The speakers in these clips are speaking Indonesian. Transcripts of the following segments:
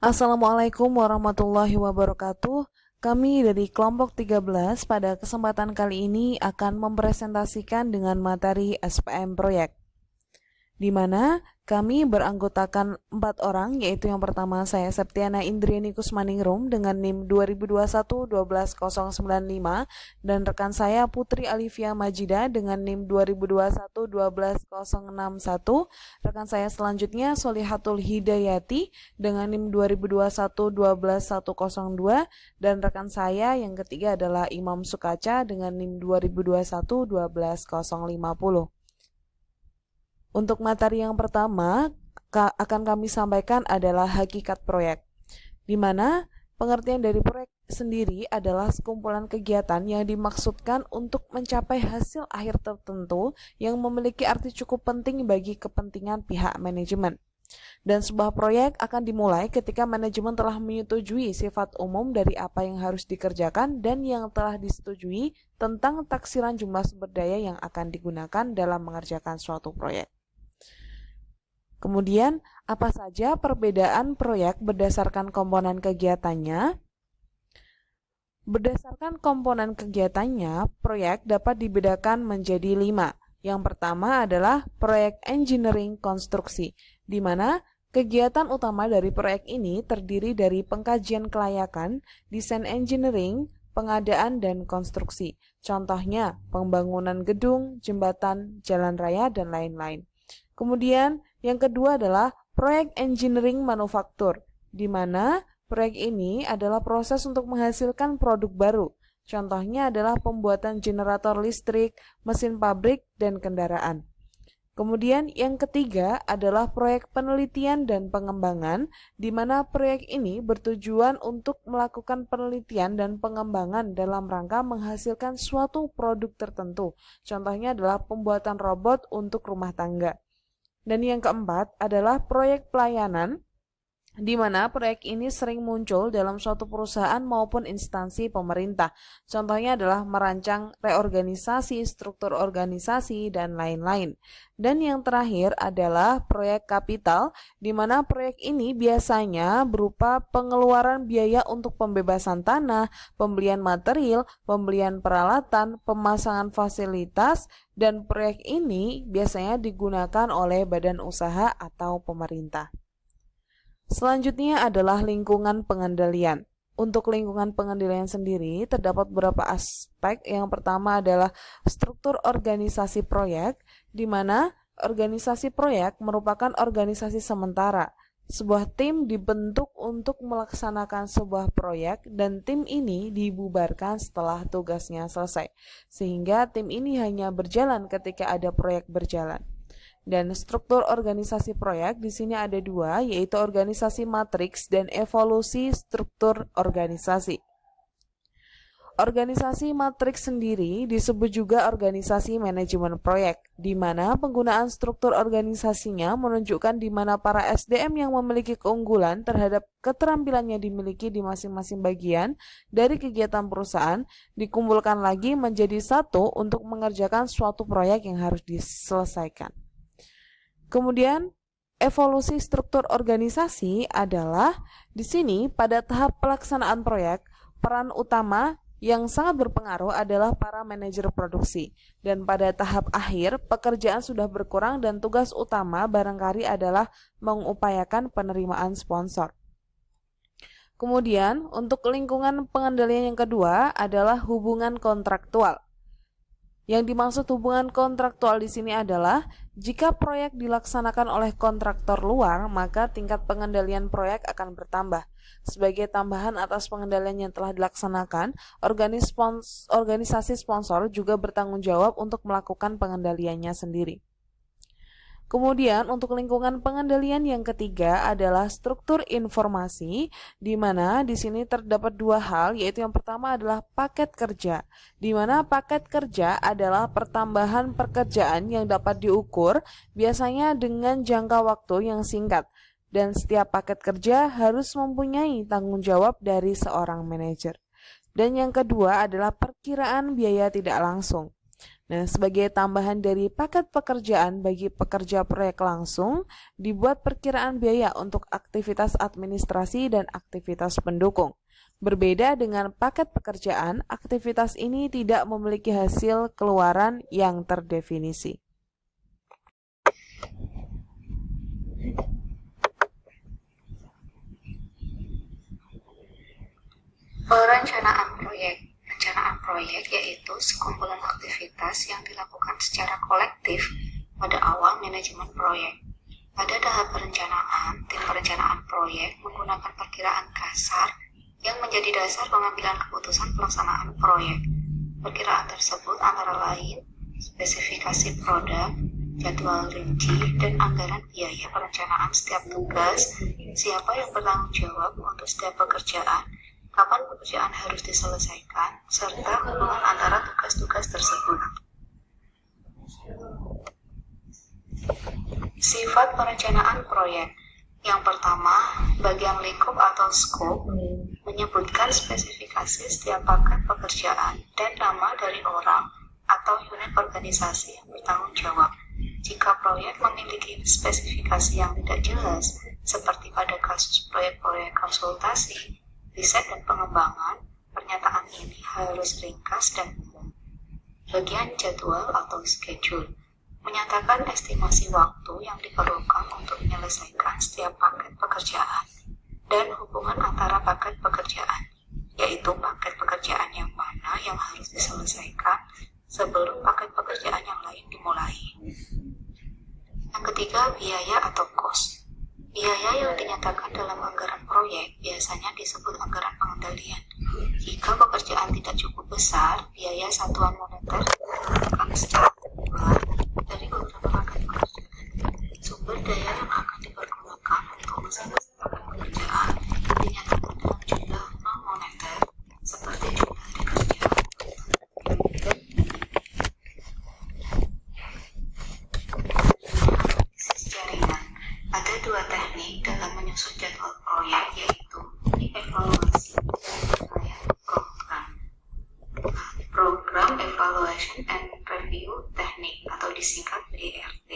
Assalamualaikum warahmatullahi wabarakatuh. Kami dari kelompok 13 pada kesempatan kali ini akan mempresentasikan dengan materi SPM proyek, di mana kami beranggotakan 4 orang, yaitu yang pertama saya Septiana Indriani Kusmaningrum dengan NIM 2021-12095 dan rekan saya Putri Alivia Majida dengan NIM 2021-12061. Rekan saya selanjutnya Solihatul Hidayati dengan NIM 2021-12102 dan rekan saya yang ketiga adalah Imam Sukaca dengan NIM 2021-12050. Untuk materi yang pertama akan kami sampaikan adalah hakikat proyek, di mana pengertian dari proyek sendiri adalah sekumpulan kegiatan yang dimaksudkan untuk mencapai hasil akhir tertentu yang memiliki arti cukup penting bagi kepentingan pihak manajemen. Dan sebuah proyek akan dimulai ketika manajemen telah menyetujui sifat umum dari apa yang harus dikerjakan dan yang telah disetujui tentang taksiran jumlah sumber daya yang akan digunakan dalam mengerjakan suatu proyek. Kemudian, apa saja perbedaan proyek berdasarkan komponen kegiatannya? Berdasarkan komponen kegiatannya, proyek dapat dibedakan menjadi 5. Yang pertama adalah proyek engineering konstruksi, di mana kegiatan utama dari proyek ini terdiri dari pengkajian kelayakan, desain engineering, pengadaan, dan konstruksi. Contohnya, pembangunan gedung, jembatan, jalan raya, dan lain-lain. Kemudian, yang kedua adalah proyek engineering manufaktur, di mana proyek ini adalah proses untuk menghasilkan produk baru. Contohnya adalah pembuatan generator listrik, mesin pabrik, dan kendaraan. Kemudian yang ketiga adalah proyek penelitian dan pengembangan, di mana proyek ini bertujuan untuk melakukan penelitian dan pengembangan dalam rangka menghasilkan suatu produk tertentu. Contohnya adalah pembuatan robot untuk rumah tangga. Dan yang keempat adalah proyek pelayanan, di mana proyek ini sering muncul dalam suatu perusahaan maupun instansi pemerintah. Contohnya adalah merancang reorganisasi, struktur organisasi, dan lain-lain. Dan yang terakhir adalah proyek kapital, di mana proyek ini biasanya berupa pengeluaran biaya untuk pembebasan tanah, pembelian material, pembelian peralatan, pemasangan fasilitas, dan proyek ini biasanya digunakan oleh badan usaha atau pemerintah. Selanjutnya adalah lingkungan pengendalian. Untuk lingkungan pengendalian sendiri terdapat beberapa aspek. Yang pertama adalah struktur organisasi proyek, di mana organisasi proyek merupakan organisasi sementara. Sebuah tim dibentuk untuk melaksanakan sebuah proyek dan tim ini dibubarkan setelah tugasnya selesai. Sehingga tim ini hanya berjalan ketika ada proyek berjalan. Dan struktur organisasi proyek di sini ada 2, yaitu organisasi matriks dan evolusi struktur organisasi. Organisasi matriks sendiri disebut juga organisasi manajemen proyek, di mana penggunaan struktur organisasinya menunjukkan di mana para SDM yang memiliki keunggulan terhadap keterampilan yang dimiliki di masing-masing bagian dari kegiatan perusahaan dikumpulkan lagi menjadi satu untuk mengerjakan suatu proyek yang harus diselesaikan. Kemudian, evolusi struktur organisasi adalah di sini pada tahap pelaksanaan proyek, peran utama yang sangat berpengaruh adalah para manajer produksi. Dan pada tahap akhir, pekerjaan sudah berkurang dan tugas utama barangkali adalah mengupayakan penerimaan sponsor. Kemudian, untuk lingkungan pengendalian yang kedua adalah hubungan kontraktual. Yang dimaksud hubungan kontraktual di sini adalah jika proyek dilaksanakan oleh kontraktor luar, maka tingkat pengendalian proyek akan bertambah. Sebagai tambahan atas pengendalian yang telah dilaksanakan, organisasi sponsor juga bertanggung jawab untuk melakukan pengendaliannya sendiri. Kemudian untuk lingkungan pengendalian yang ketiga adalah struktur informasi, di mana di sini terdapat 2 hal, yaitu yang pertama adalah paket kerja, di mana paket kerja adalah pertambahan pekerjaan yang dapat diukur biasanya dengan jangka waktu yang singkat, dan setiap paket kerja harus mempunyai tanggung jawab dari seorang manajer. Dan yang kedua adalah perkiraan biaya tidak langsung. Nah, sebagai tambahan dari paket pekerjaan bagi pekerja proyek langsung, dibuat perkiraan biaya untuk aktivitas administrasi dan aktivitas pendukung. Berbeda dengan paket pekerjaan, aktivitas ini tidak memiliki hasil keluaran yang terdefinisi. Perencanaan proyek. Perencanaan proyek yaitu sekumpulan aktivitas yang dilakukan secara kolektif pada awal manajemen proyek. Pada tahap perencanaan, tim perencanaan proyek menggunakan perkiraan kasar yang menjadi dasar pengambilan keputusan pelaksanaan proyek. Perkiraan tersebut antara lain spesifikasi produk, jadwal rinci, dan anggaran biaya perencanaan setiap tugas, siapa yang bertanggung jawab untuk setiap pekerjaan, kapan pekerjaan harus diselesaikan, serta hubungan antara tugas-tugas tersebut. Sifat perencanaan proyek. Yang pertama, bagian lingkup atau scope menyebutkan spesifikasi setiap paket pekerjaan dan nama dari orang atau unit organisasi yang bertanggung jawab. Jika proyek memiliki spesifikasi yang tidak jelas, seperti pada kasus proyek-proyek konsultasi, riset dan pengembangan, pernyataan ini harus ringkas dan umum. Bagian jadwal atau schedule menyatakan estimasi waktu yang diperlukan untuk menyelesaikan setiap paket pekerjaan dan hubungan antara paket pekerjaan, yaitu paket pekerjaan yang mana yang harus diselesaikan sebelum paket pekerjaan yang lain dimulai. Yang ketiga, biaya atau cost. Biaya yang dinyatakan dalam anggaran proyek biasanya disebut anggaran pengendalian. Jika pekerjaan tidak cukup besar, biaya satuan moneter akan secara regular dari beberapa paket pekerjaan. Sumber daya yang akan dipergunakan untuk masing-masing paket pekerjaan dinyatakan dalam jumlah non moneter seperti jumlah hari kerja. Analisis jaringan. Ada dua teknik dalam menyusun jadwal proyek, yaitu evaluasi dan penilaian program. Program Evaluation and Review Technique atau disingkat PERT,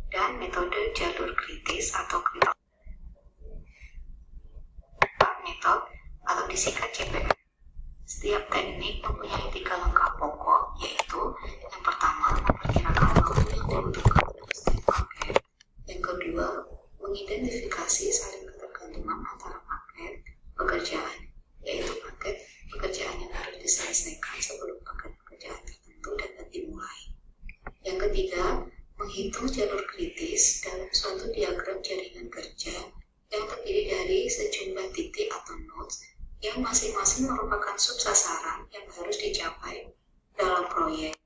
dan metode jalur kritis atau metode atau disingkat CPR. Setiap teknik mempunyai 3 langkah pokok, yaitu yang pertama, memperkirakan waktu yang dibutuhkan untuk setiap paket. Yang kedua, mengidentifikasi saling ketergantungan antara paket pekerjaan, yaitu paket pekerjaan yang harus diselesaikan sebelum paket pekerjaan tertentu dapat dimulai. Yang ketiga, menghitung jalur kritis dalam suatu diagram jaringan kerja yang terdiri dari sejumlah titik atau nodes yang masing-masing merupakan subsasaran yang harus dicapai dalam proyek,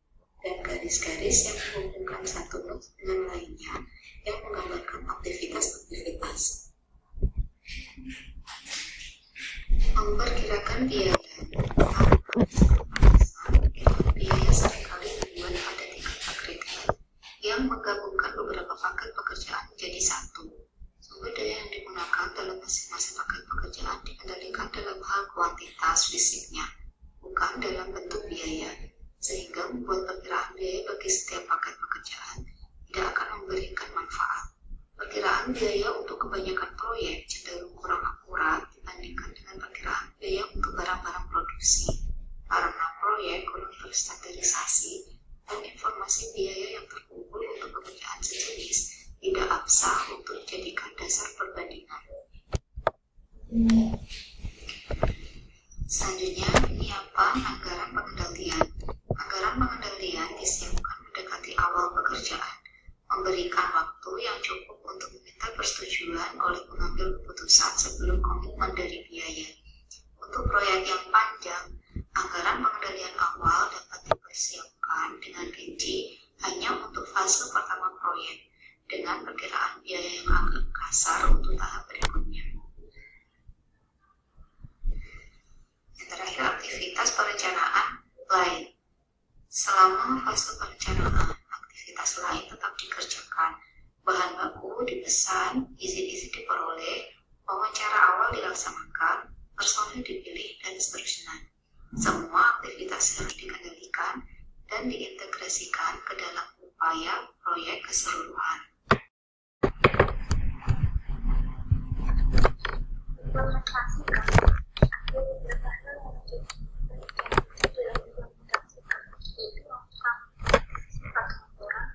dan garis-garis yang menghubungkan satu node dengan lainnya yang menggambarkan aktivitas-aktivitas. Memperkirakan biaya. Biaya seringkali dibuat pada tingkat agregat yang menggabungkan beberapa paket pekerjaan menjadi satu. Sumber daya yang digunakan dalam masing-masing paket pekerjaan dikendalikan dalam hal kuantitas fisiknya, bukan dalam bentuk biaya, sehingga membuat perkiraan biaya bagi setiap paket pekerjaan tidak akan memberikan manfaat. Perkiraan biaya untuk kebanyakan proyek cenderung kurang akurat dibandingkan dengan perkiraan biaya untuk barang-barang produksi, karena proyek kurang terstandarisasi dan informasi biaya yang terkumpul untuk pekerjaan sejenis tidak absah untuk dijadikan dasar perbandingan. Selanjutnya, penyiapan anggaran pengendalian. Anggaran pengendalian disiapkan mendekati awal pekerjaan, memberikan waktu yang cukup untuk meminta persetujuan oleh pengambil keputusan sebelum komitmen dari biaya. Untuk proyek yang panjang, anggaran pengendalian awal dapat dipersiapkan dengan rinci hanya untuk fase pertama proyek, dengan perkiraan biaya yang agak kasar untuk tahap berikutnya. Yang terakhir, aktivitas perencanaan lain. Selama fase perencanaan, aktivitas lain tetap dikerjakan. Bahan baku dipesan, izin-izin diperoleh, wawancara awal dilaksanakan, personil dipilih, dan seterusnya. Semua aktivitas harus dikendalikan dan dan diintegrasikan ke dalam upaya proyek keseluruhan. Implementasikan ada beberapa hal yang menjadi dalam implementasikan, yaitu sifat laporan,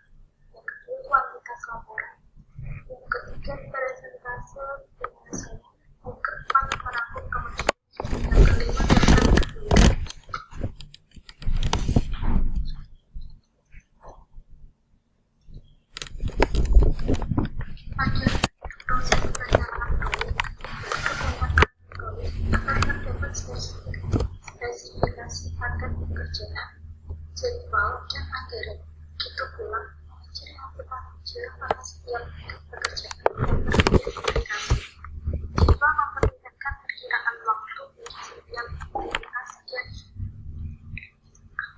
yang kedua kualitas laporan, yang ketiga presentase penyelesaian, yang keempat merangkum kemajuan, yang kelima daftar kedua. Pada proses perencanaan proyek, akan terdapat spesifikasi paket pekerjaan, jadwal, dan anggaran. Begitu pula ciri manajer pada setiap pekerjaan terverifikasi. Jadwal memperlihatkan perkiraan waktu bagi setiap aktivitas dan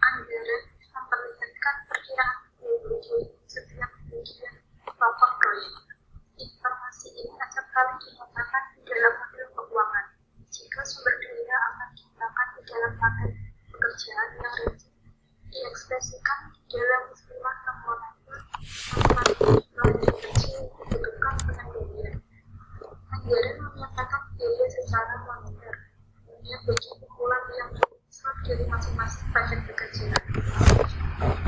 anggaran memperlihatkan perkiraan biaya setiap bagian pokok proyek. Informasi ini acap kali dinyatakan di dalam model keuangan. Jika sumber daya akan digunakan di dalam paket pekerjaan yang rinci, diekspresikan di dalam istilah komponen yang kecil dibutuhkan pengendalian. Anggaran menyatakan biaya secara moneter, hanya bagi pukulan yang besar dari masing-masing paket pekerjaan.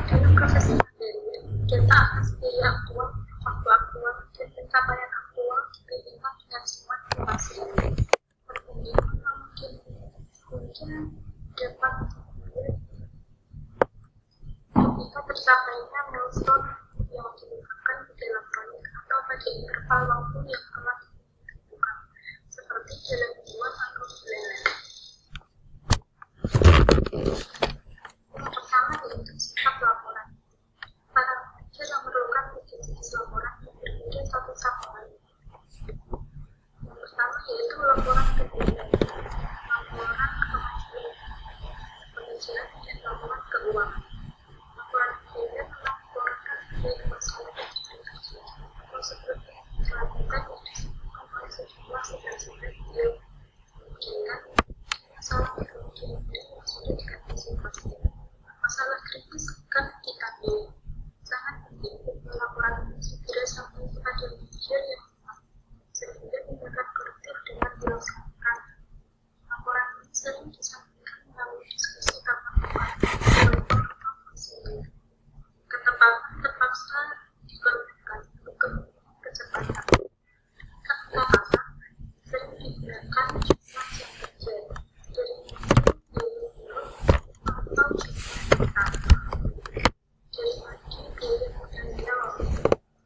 Dalam proses pengendalian, data atas biaya aktual, waktu aktual, dan pencapaian aktual dibandingkan dengan semua informasi ini. Perbandingan mungkin dapat jika tercapainya milestone yang ditetapkan di dalam proyek atau pada interval waktu yang telah ditentukan, seperti jalan jual atau bulanan. Yang pertama yaitu sifat laporan. Para manajer yang memerlukan jenis laporan yang berbeda satu sama lain. Yang pertama yaitu laporan keuangan, laporan kemajuan, pengajaran dan laporan keuangan. Laporan keuangan melaporkan biaya masalah dan transaksi atau seperti dilakukan yang disebutkan oleh sejumlah segmen yang memungkinkan masalah yang kemudian sudah diantisipasi. Masalah kritis akan ditangani. Sangat penting laporan ini segera sampai kepada manajer yang tepat, sehingga tindakan korektif dapat dilaksanakan. Laporan ini sering disampaikan melalui diskusi rapat-rapat oleh orang konsumen. Ketepatan terpaksa dikorbankan untuk kecepatan. Kata-kata sering digunakan jumlah jam kerja dari biaya buruk atau jumlah kata. Dari lagi biaya modalnya waktu.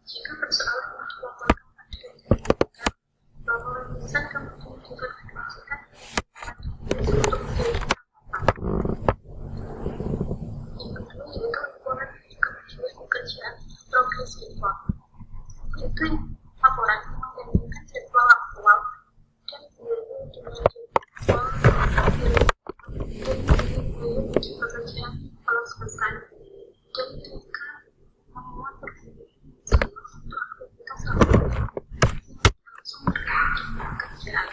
Jika persoalan yang dilaporkan ada dilakukan, laporan lisan kemudian dikonfirmasikan untuk menjadi catatan. Yang kedua yaitu laporan kemajuan pekerjaan progress report. Itu laporan yang membandingkan jadwal aktual dan biaya dengan jadwal dan biaya bagi pekerjaan kalau selesai. Dan mereka memuat perbandingan sama untuk aktivitas laporan langsung berkait dengan pekerjaan.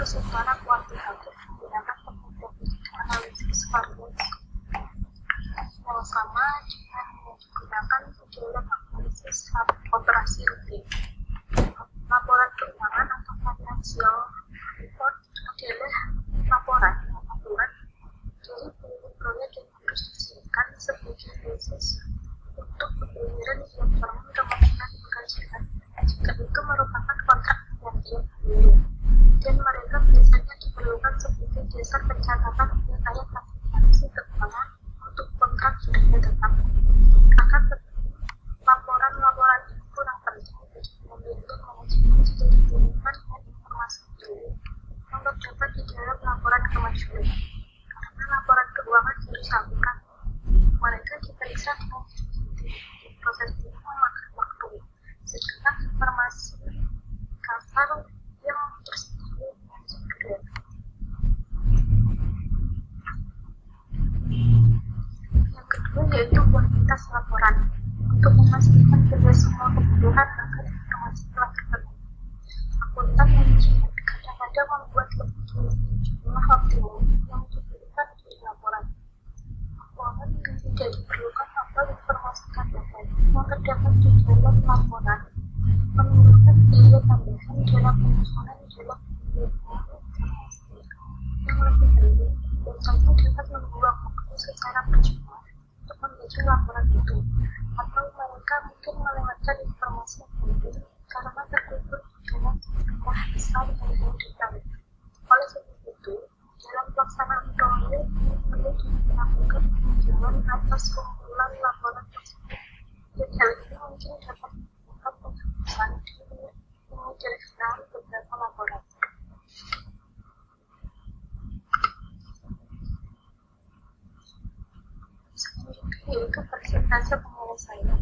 Secara kuantitatif menggunakan teknik analisis variasi yang sama dengan yang digunakan di dalam analisis operasi rutin. Laporan keuangan atau financial report adalah laporan yang akurat dari proyek yang harus disiapkan sebagai basis untuk pembayaran yang terang kemungkinan pekerjaan jika itu merupakan kontrak pengerjaan baru. Dan mereka biasanya diperlukan sebagai dasar pencatatan penyelesaian klasifikasi keuangan untuk kontrak sudah ditetapkan. Akan tetapi, laporan-laporan ini kurang penting bagi pembentuk manajemen jika dibandingkan dengan informasi dulu yang terdapat di dalam laporan kemajuan. Karena laporan keuangan harus lakukan, mereka diperiksa dengan teliti. Proses ini memakan waktu, sedangkan informasi kasar yang tersebut kualitas laporan untuk memastikan bahwa semua kebutuhan akan informasi telah terpenuhi. Akuntan manajemen kadang-kadang membuat lebih jumlah optimum yang diberikan di laporan. Keuangan yang tidak diperlukan atau informasi tambahan yang terdapat di dalam laporan menimbulkan biaya tambahan dalam penyusunan dalam informasi yang lebih penting dan tentu dapat membuang waktu secara percuma untuk membaca laporan itu, atau mereka mungkin melewatkan informasi yang penting karena terkubur di dalam jumlah besar yang detail. Oleh sebab itu, dalam pelaksanaan proyek perlu dilakukan peninjauan atas kumpulan laporan tersebut, dan hal ini mungkin dapat menyebabkan penghapusan dan menyederhanakan beberapa laporan. Selanjutnya yaitu persentase penyelesaian.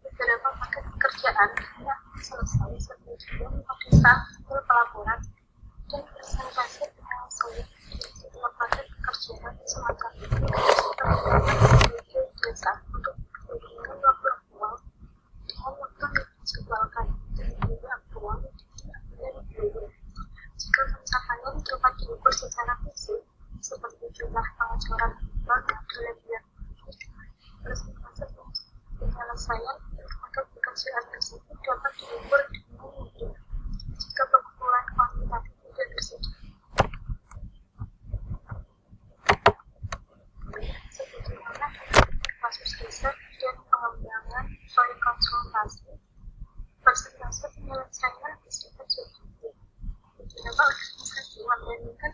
Beberapa paket pekerjaan hanya selesai sebelum pada saat hasil pelaporan, dan persentase penyelesaian dari setiap paket pekerjaan semacam itu sebagai dasar untuk memberikan waktu aktual dengan waktu yang dijadwalkan dan biaya aktual dengan biaya biaya. Jika pencapaian dapat diukur secara fisik, seperti jumlah pengecoran bank dalam biaya persentase penyelesaian paket pekerjaan tersebut dapat diukur dengan mudah jika pengumpulan kuantitatif tidak tersedia. Sebagaimana dalam kasus riset dan pengembangan proyek konsultasi, persentase penyelesaian bersifat subjektif. Beberapa organisasi membandingkan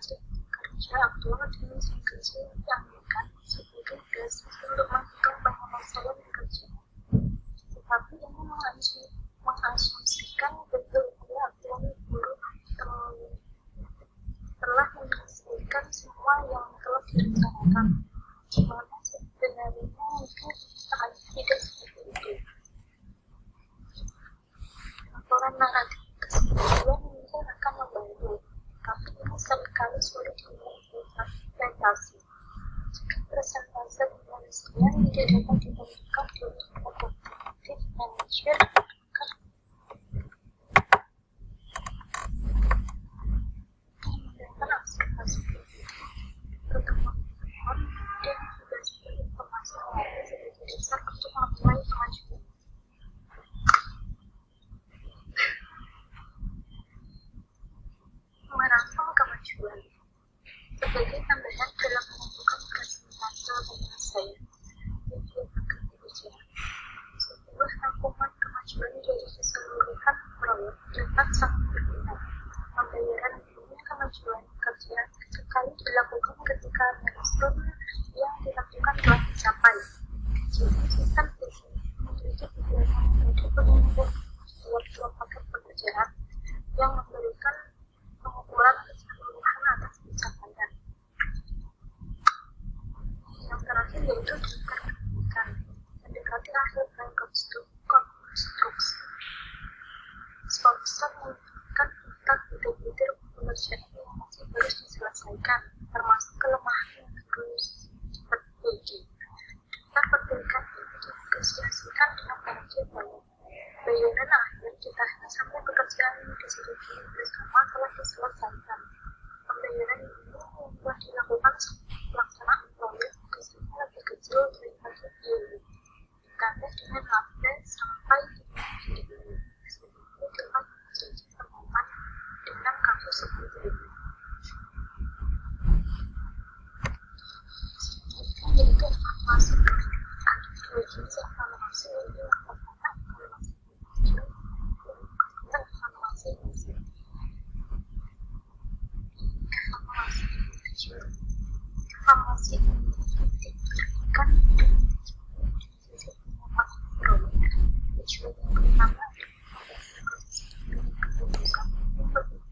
kerja aktual dengan kerja yang diambilkan sebagai basis untuk menghitung penyelesaian pekerjaan. Tetapi ini mengasumsikan bahwa biaya aktual buruh telah menyelesaikan semua yang telah direncanakan, di mana sebenarnya mungkin tidak seperti itu. Laporan naratif keseluruhan mungkin akan membantu, tapi ini seringkali sulit diimplementasi jika persentase penyelesaian tidak dapat ditentukan dari objektif manajer. Menggunakan observasi pertemuan dan juga sumber informasi lain sebagai dasar untuk menilai kemajuan. Merangsang kemajuan sebagai tambahan dalam menentukan persentase penyelesaian yang dilakukan pekerjaan. Sebuah rangkuman kemajuan dari keseluruhan proyek dapat sangat berguna. Pembayaran bunga kemajuan pekerjaan sekali dilakukan ketika milestone yang ditentukan telah dicapai. Jadi sistem ini memiliki beberapa metode pengukur suatu paket pekerjaan yang memberikan pengukuran keseluruhan atas pencapaian. Yang terakhir yaitu diperhatikan mendekati akhir konstruksi. Sponsor menunjukkan tentang butir-butir pekerjaan yang masih harus diselesaikan, termasuk kelemahan yang harus diperbaiki. Daftar perbaikan ini dinegosiasikan dengan manajer proyek. Bayaran akhir ditahan sampai pekerjaan yang disetujui bersama telah diselesaikan. Pembayaran ini telah dilakukan sebelum pelaksanaan proyek biasanya lebih kecil daripada biaya. Dikali dengan laba sampai dengan biaya. Sebelumnya dapat menjadi pedoman dengan kasus seperti ini. Selanjutnya yaitu evaluasi. Ada dua jenis evaluasi, yaitu yang pertama evaluasi evaluasi hasil. Evaluasi kecil. Evaluasi diberikan dengan sisi pendapat proyek. Tujuan yang pertama adalah proses keputusan yang berbeda.